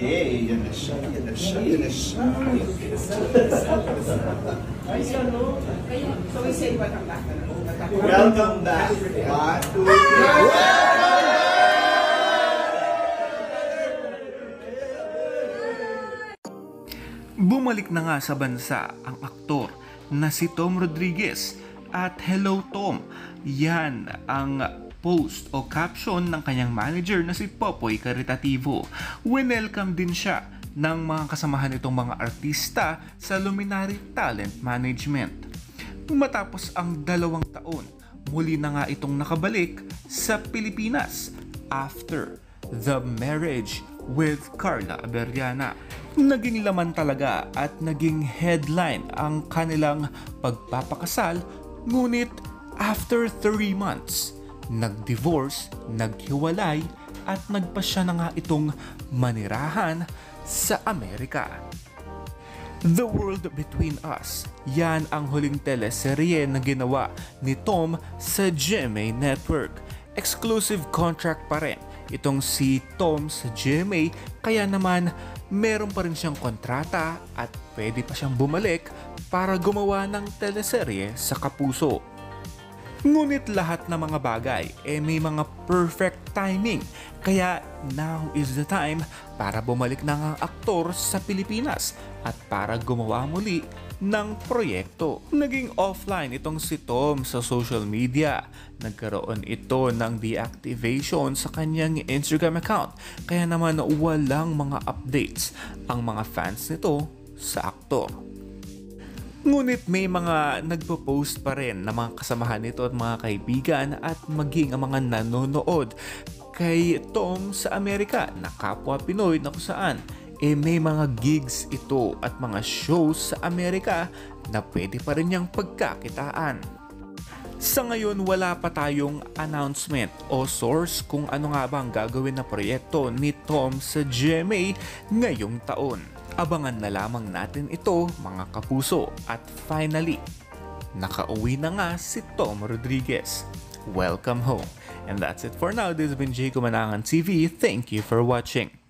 Yay! Yan na siya, yan na siya, yan na siya. So we say welcome back. Welcome back. 1, 2, 3. Bumalik na nga sa bansa ang aktor na si Tom Rodriguez at Hello Tom, yan ang post o caption ng kanyang manager na si Popoy Caritativo. Winelcome din siya ng mga kasamahan nitong mga artista sa Luminary Talent Management. Matapos ang 2 taon, muli na nga itong nakabalik sa Pilipinas after the marriage with Carla Aberiana. Naging laman talaga at naging headline ang kanilang pagpapakasal, ngunit after 3 months, nag-divorce, naghiwalay at nagpasya na nga itong manirahan sa Amerika. The World Between Us, yan ang huling teleserye na ginawa ni Tom sa GMA Network. Exclusive contract pa rin itong si Tom sa GMA, kaya naman meron pa rin siyang kontrata at pwede pa siyang bumalik para gumawa ng teleserye sa Kapuso. Ngunit lahat ng mga bagay may mga perfect timing, kaya now is the time para bumalik na ang aktor sa Pilipinas at para gumawa muli ng proyekto. Naging offline itong si Tom sa social media. Nagkaroon ito ng deactivation sa kanyang Instagram account, kaya naman walang mga updates ang mga fans nito sa aktor. Ngunit may mga nagpo-post pa rin na mga kasamahan nito at mga kaibigan at maging ang mga nanonood kay Tom sa Amerika na kapwa Pinoy na kung saan may mga gigs ito at mga shows sa Amerika na pwede pa rin niyang pagkakitaan. Sa ngayon, wala pa tayong announcement o source kung ano nga ba ang gagawin na proyekto ni Tom sa GMA ngayong taon. Abangan na lamang natin ito, mga kapuso. At finally, nakauwi na nga si Tom Rodriguez. Welcome home. And that's it for now. This has been Jay Kumanangan TV. Thank you for watching.